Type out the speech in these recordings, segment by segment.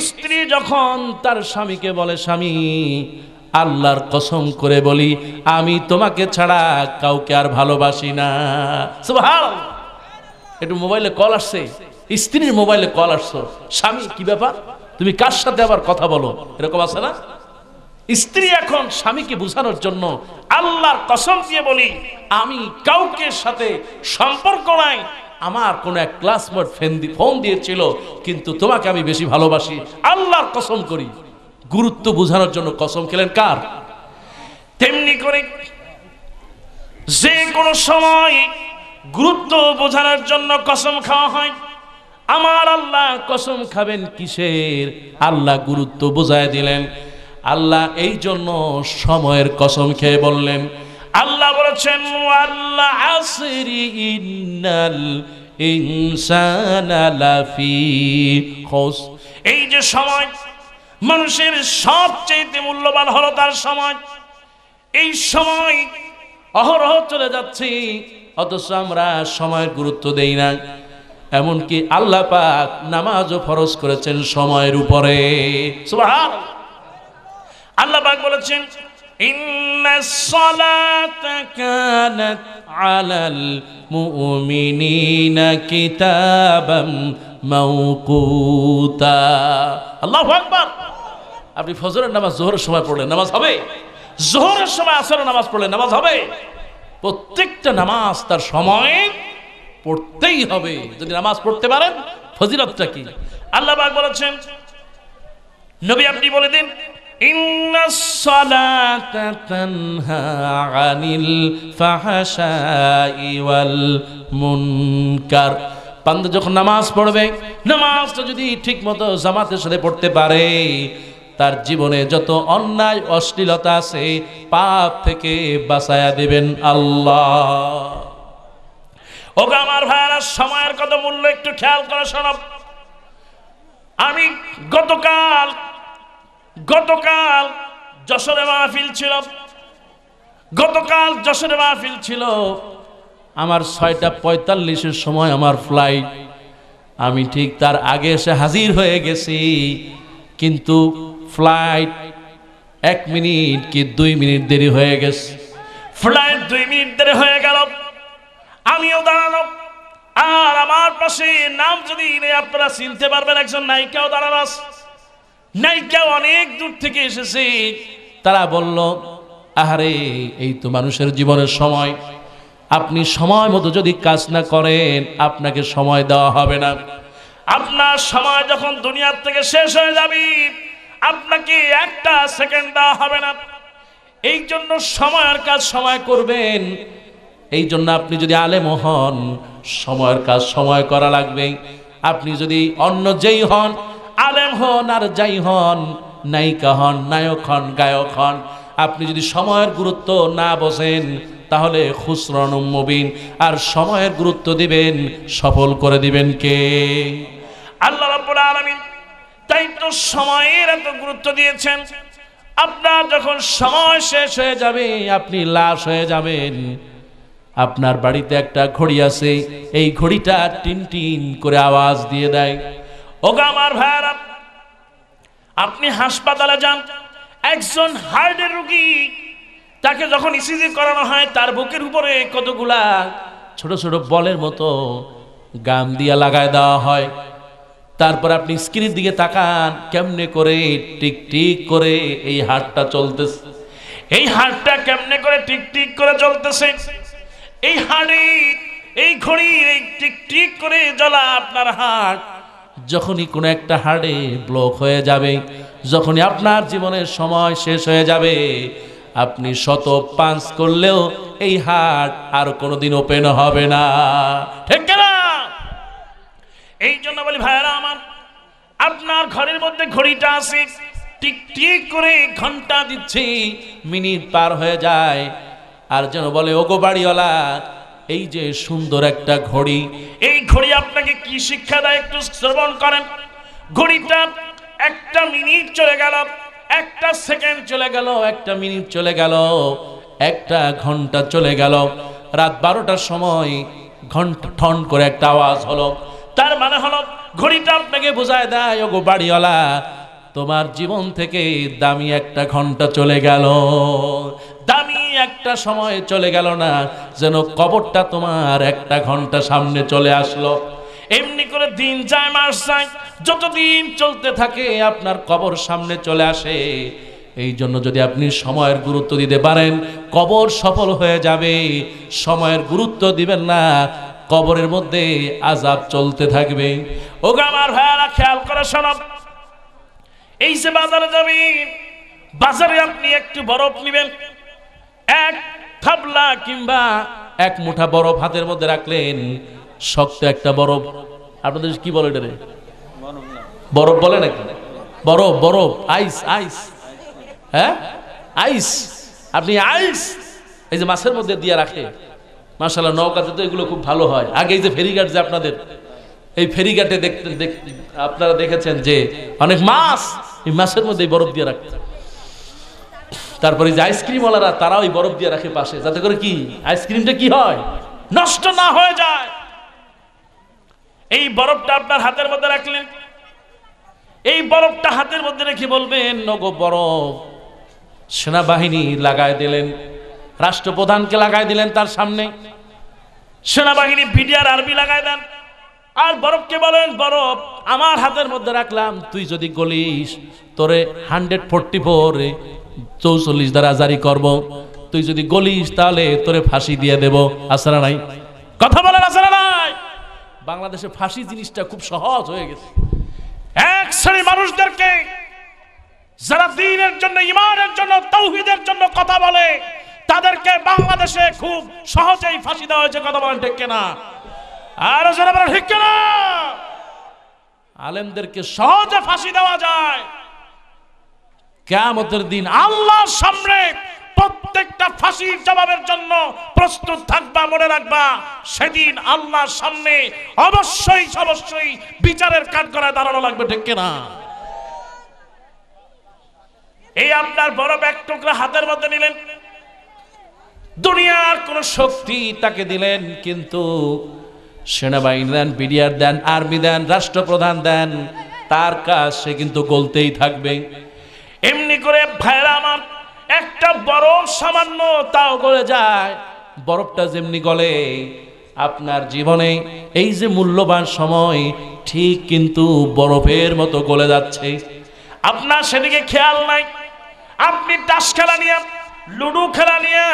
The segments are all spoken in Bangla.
স্ত্রী যখন তার স্বামীকে বলে, স্বামী আল্লাহর কসম করে বলি আমি তোমাকে ছাড়া কাউকে আর ভালোবাসি না। সুবহানাল্লাহ। একটু মোবাইলে কল আসছে, স্ত্রীর মোবাইলে কল আসছে, স্বামী কি ব্যাপার, তুমি কার সাথে আবার কথা বলো, এরকম আছে না? স্ত্রী এখন স্বামীকে বোঝানোর জন্য আল্লাহর কসম দিয়ে বলি আমি কাউকে সাথে সম্পর্ক নাই, আমার কোন এক ক্লাসমেট ফোন দিয়েছিল কিন্তু তোমাকে আমি বেশি ভালোবাসি, আল্লাহর কসম করি। গুরুত্ব বোঝানোর জন্য কসম খেলেন কার? তেমনি করে যে কোনো সময় গুরুত্ব বোঝানোর জন্য কসম খাওয়া হয়। আমার আল্লাহ কসম খাবেন কিসের? আল্লাহ গুরুত্ব বোঝায় দিলেন। আল্লাহ এই জন্য সময়ের কসম খেয়ে বললেন, আল্লাহ বলেছেন ওয়াল আসরি ইন্নাল ইনসানা লাফি খুসর। এই যে সময়, মানুষের সবচেয়ে মূল্যবান হলো তার সময়। এই সময় অহরহ চলে যাচ্ছে, অথচ আমরা সময়ের গুরুত্ব দেই না। এমনকি আল্লাহ পাক নামাজও ফরজ করেছেন সময়ের উপরে। সুবহানাল্লাহ। আল্লাহ পাক বলেছেন ইন্নাস সালাতা কানাত আলাল মুমিনিনা কিতাবাম মাওকুতা। আল্লাহু আকবার। আপনি ফজরের নামাজ জোহরের সময় পড়লেন, নামাজ হবে। জোহরের সময় আসরের নামাজ পড়লেন, নামাজ হবে। প্রত্যেকটা নামাজ তার সময়ে পড়তেই হবে। যদি নামাজ পড়তে পারেন ফজিলতটা কি? আল্লাহ পাক বলেছেন, নবী আপনি বলে দিন ইন্নাস সালাতা তানহা আনিল ফাহশাই ওয়াল মুনকার। বান্দা যখন নামাজ পড়বে, নামাজটা যদি ঠিকমতো জামাতের সাথে পড়তে পারে, তার জীবনে যত অন্যায় অশ্লীলতা আছে পাপ থেকে বাঁচায়া দিবেন আল্লাহ। ওগো আমার ভাইরা, সময়ের কত মূল্য একটু খেয়াল করে শোনো। আমি গতকাল যশোরে মাহফিল ছিল। আমার 6:45-এর সময় আমার ফ্লাইট। আমি ঠিক তার আগে এসে হাজির হয়ে গেছি, কিন্তু ফ্লাইট 1 মিনিট কি 2 মিনিট দেরি হয়ে গেছে। ফ্লাইট 2 মিনিট দেরি হয়ে গেল, আমিও দাঁড়ানো, আর আমার পাশে নাম যদি আপনারা চিনতে পারবেন, একজন নায়িকাও দাঁড়ানো আছে। নায়িকা অনেক দূর থেকে এসেছে। তারা বলল, আহারে এই তো মানুষের জীবনের সময়, আপনি সময় মতো যদি কাজ না করেন আপনাকে সময় দেওয়া হবে না। আপনার সময় যখন দুনিয়ার থেকে শেষ হয়ে যাবে আপনাকে একটা সেকেন্ড দেওয়া হবে না। এই জন্য সময়ের কাজ সময় করবেন। এই জন্য আপনি যদি আলেম হন, সময়ের কাজ সময় করা লাগবে। আপনি যদি অন্য যেই হন, আলেম হন আর যাই হন, নায়িকা হন, নায়ক হন, গায়ক হন, আপনি যদি সময়ের গুরুত্ব না বোঝেন তাহলে খুসরানুম মুবিন। আর সময়ের গুরুত্ব দিবেন, সফল করে দিবেন কে? আল্লাহ রাব্বুল আলামিন। তাই তো সময়ের এত গুরুত্ব দিয়েছেন। আপনার যখন সময় শেষ হয়ে যাবে, আপনি লাশ হয়ে যাবেন। আপনার বাড়িতে একটা ঘড়ি আছে, এই ঘড়িটা টিন টিন করে আওয়াজ দিয়ে দেয়। ওগো আমার ভাইরা, আপনি হাসপাতালে যান, একজন হার্টের রোগী, তাকে যখন ইসিজি করানো হয় তার বুকের উপরে কতগুলা ছোট ছোট বলের মতো গাম দিয়া লাগায় দেওয়া হয়। তারপর আপনি স্ক্রিনের দিকে তাকান, কেমনে করে টিক টিক করে এই হার্টটা চলতেছে, এই হার্টটা কেমনে করে টিক টিক করে চলতেছে। এই হার্টে, এই ঘড়ির এই টিক টিক করে জ্বলা আপনার হার্ট যখনই কোনো একটা হার্টে ব্লক হয়ে যাবে, যখনই আপনার জীবনের সময় শেষ হয়ে যাবে, আপনি 100 পাঞ্চ করলেও এই হার্ট আর কোনোদিন ওপেন হবে না। ঠিক না? এই জন্য বলি ভাইরা আমার, আপনার ঘরের মধ্যে ঘড়িটা আছে, টিক টিক করে ঘন্টা দিচ্ছে, মিনিট পার হয়ে যায়। আর যেন বলে, ওগো বাড়িওয়ালা, এই যে সুন্দর একটা ঘড়ি, এই ঘড়ি আপনাকে কি শিক্ষা দেয় একটু শ্রবণ করেন। ঘড়িটা একটা মিনিট চলে গেল, একটা সেকেন্ড চলে গেল, একটা মিনিট চলে গেল, একটা ঘন্টা চলে গেল, রাত 12টার সময় ঘন্টা ঠন করে একটা আওয়াজ হলো। তার মানে হলো ঘড়িটা আপনাকে বোঝায় দেয়, ওগো বাড়িওয়ালা তোমার জীবন থেকে দামি একটা ঘন্টা চলে গেল, দামি একটা সময় চলে গেল না, যেন কবরটা তোমার একটা ঘন্টা সামনে চলে আসলো। এমনি করে দিন যায়, মাস যায়, যতদিন চলতে থাকে আপনার কবর সামনে চলে আসে। এই জন্য যদি আপনি সময়ের গুরুত্ব দিতে পারেন, কবর সফল হয়ে যাবে। সময়ের গুরুত্ব দিবেন না, কবরের মধ্যে আযাব চলতে থাকবে। ওগো আমার ভাইয়ারা, খেয়াল করে শোনো, এই যে বাজারে যাবেন, বাজারে আপনি একটু বরফ নেবেন, এক থাবলা কিংবা এক মুঠা বরফ হাতের মধ্যে রাখলেন, শক্ত একটা বরফ, আপনাদের কি বলে এটা? বরফ বলে নাকি? বরফ, বরফ, আইস, আইস, হ্যাঁ আইস। আপনি আইস এই যে মাছের মধ্যে দিয়ে রাখে, মাশাআল্লাহ নৌকাতে তো এগুলো খুব ভালো হয়। আগে এই যে ফেরিঘাট যে আপনাদের, এই ফেরিঘাটে দেখতে আপনারা দেখেছেন যে অনেক মাছ এই মাছের মধ্যে বরফ দিয়ে রাখে। তারপরে যে আইসক্রিমওয়ালারা তারাও এই বরফ দিয়ে রাখে পাশে, যাতে করে কি আইসক্রিমটা কি হয়, নষ্ট না হয়ে যায়। এই বরফটা আপনার হাতের মধ্যে রাখলেন, এই বরফটা হাতের মধ্যে রেখে বলবেন, নগো বরফ। সেনাবাহিনী লাগায় দিলেন, রাষ্ট্রপ্রধানকে লাগায় দিলেন তার সামনে, সেনাবাহিনী বিডিআর আর্মি লাগায় দেন, আর বরফকে বলেন, বরফ আমার হাতের মধ্যে রাখলাম, তুই যদি গলিস তোরে 144 44 দ্বারা জারি করব, তুই যদি গলিস তাহলে তোরে ফাঁসি দিয়ে দেব। আছে না নাই? কথা বলেন, আছে না নাই? বাংলাদেশে ফাঁসি জিনিসটা খুব সহজ হয়ে গেছে। এক শ্রেণীর মানুষদেরকে যারা দ্বীনের জন্য, ঈমানের জন্য, তাওহীদের জন্য কথা বলে, তাদেরকে বাংলাদেশে খুব সহজেই ফাঁসি দেওয়া হয়েছে। কথা বলেন ঠিক কিনা? আর যারা বলেন ঠিক কিনা? আলেমদেরকে সহজে ফাঁসি দেওয়া যায়। কিয়ামতের দিন আল্লাহর সামনে প্রত্যেকটা ফাঁসির জবাবের জন্য প্রস্তুত থাকবা, মনে রাখবা, সেদিন আল্লাহর সামনে অবশ্যই অবশ্যই বিচারের কাঠগড়ায় দাঁড়ানো লাগবে। ঠিক কিনা? এই আপনার বরফ এক টুকরা হাতের মধ্যে নিলেন, দুনিয়ার কোন শক্তি তাকে দিলেন, কিন্তু সেনাবাহিনী দেন, বিডিআর দেন, আর্মি দেন, রাষ্ট্রপ্রধান দেন, তার কাজ সে কিন্তু গলতেই থাকবে। এমনি করে ভাইরা আমার, একটা বরফ সামান্য তাও গলে যায়। বরফটা যেমনি গলে, আপনার জীবনে এই যে মূল্যবান সময় ঠিক কিন্তু বরফের মতো গলে যাচ্ছে। আপনার সেদিকে খেয়াল নাই। আপনি তাস খেলা নিয়ে, লুডো খেলা নিয়ে,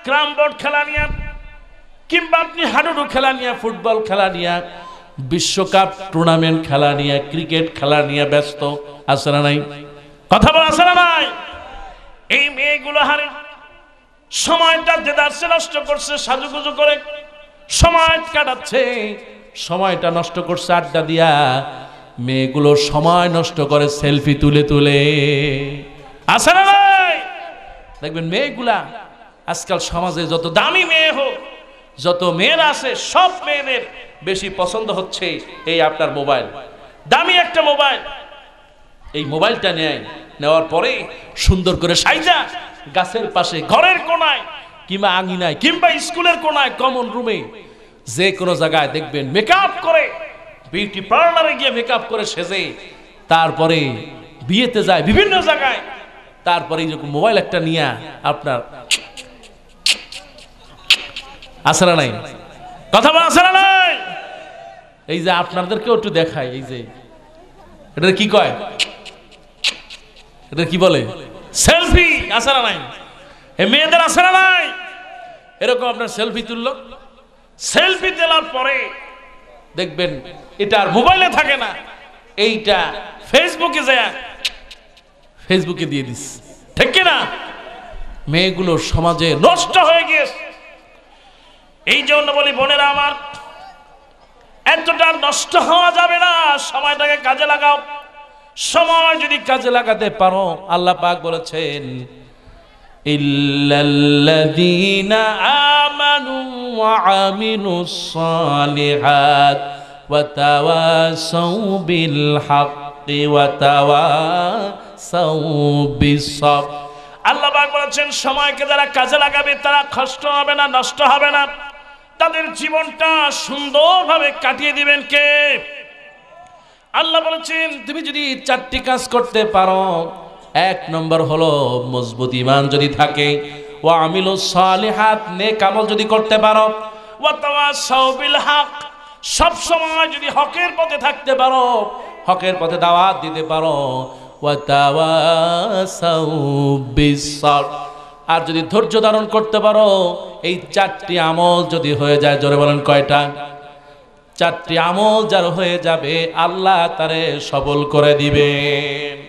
ক্যারাম বোর্ড খেলা নিয়ে, কিংবা আপনি হাডুডু খেলা নিয়ে, ফুটবল খেলা নিয়ে, বিশ্বকাপ টুর্নামেন্ট খেলা নিয়ে, ক্রিকেট খেলা নিয়ে ব্যস্ত। আছে না নাই? কথা বলা আছে না নাই? এই মেয়েগুলো হারে সময়টা দেদারসে নষ্ট করছে, সাজুগুজু করে সময় কাটাচ্ছে, সময়টা নষ্ট করছে আড্ডা দিয়া। মেয়েগুলো সময় নষ্ট করে সেলফি তুলে তুলে। আছে না নাই? দেখবেন মেয়েগুলা আজকাল সমাজে যত দামি মেয়ে হোক, যত মেয়েরা আছে, সব মেয়েদের বেশি পছন্দ হচ্ছে এই আপনার মোবাইল, দামি একটা মোবাইল। এই মোবাইলটা নেওয়ার পরে সুন্দর করে সাইজা গাছের পাশে, ঘরের কোনায়, কিংবা আঙিনায়, কিংবা স্কুলের কোনায়, কমন রুমে, যে কোনো জায়গায় দেখবেন মেকআপ করে, বিউটি পার্লারে গিয়ে মেকআপ করে সেজে, তারপরে বিয়েতে যায় বিভিন্ন জায়গায়, তারপরে এই রকম মোবাইল একটা নিয়ে আপনার আছে না নাই? কথা বলা আছে না নাই? এই যে আপনাদেরকেও একটু দেখায়, এই যে এটা কি কয়, এটা কি বলে, সেলফি। আছে না নাই? এই মেয়েদের আছে না নাই? এরকম আপনার সেলফি তুললো, সেলফি তোলার পরে দেখবেন এটা আর মোবাইলে থাকে না, এইটা ফেসবুকে যায়, ফেসবুকে দিয়ে দিস। ঠিক কিনা? মেয়েগুলো সমাজে নষ্ট হয়ে গিয়েছে। এই জন্য বলি বোনেরা আমার, এতটা নষ্ট হওয়া যাবে না, সময়টাকে কাজে লাগাও। সময় যদি কাজে লাগাতে পারো, আল্লাহ পাক বলেছেন, ইল্লাল্লাযীনা আমানু ওয়া আমিলুস সালিহাত ওয়া তাওয়াসাউ বিল হাক্কি ওয়া তাওয়াসাউ বিস সাবর। আল্লাহ পাক বলেছেন, সময়কে যারা কাজে লাগাবে তারা কষ্ট হবে না, নষ্ট হবে না, তাদের জীবনটা সুন্দরভাবে কাটিয়ে দিবেন কে? আল্লাহ বলেছেন তুমি যদি চারটি কাজ করতে পারো, এক নম্বর হলো মজবুত ঈমান যদি থাকে, ওয়া আমিলুস সালিহাত, নেক আমল যদি করতে পারো, ওয়া তাওয়াসাউ বিল হক, সব সময় যদি হকের পথে থাকতে পারো, হকের পথে দাওয়াত দিতে পারো, ওয়া তাওয়াসাউ বিস সাবর, আর যদি ধৈর্য ধারণ করতে পারো, এই চারটি আমল যদি হয়ে যায়, জোরে বলেন কয়টা? চারটি আমল যার হয়ে যাবে আল্লাহ তারে সবল করে দিবেন।